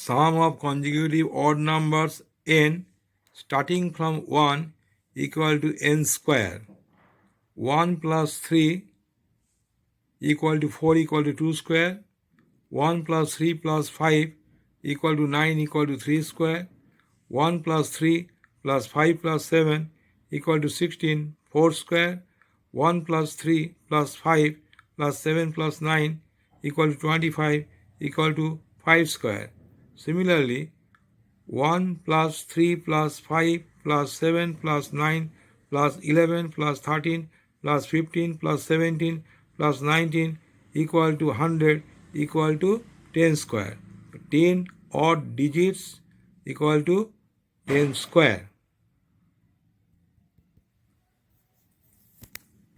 sum of consecutive odd numbers n starting from 1 equal to n square. 1 plus 3 equal to 4 equal to 2 square. 1 plus 3 plus 5 equal to 9 equal to 3 square. 1 plus 3 plus 5 plus 7 equal to 16, 4 square. 1 plus 3 plus 5 plus 7 plus 9 equal to 25 equal to 5 square. Similarly, 1 plus 3 plus 5 plus 7 plus 9 plus 11 plus 13 plus 15 plus 17 plus 19 equal to 100 equal to 10 square. 10 odd digits equal to 10 square.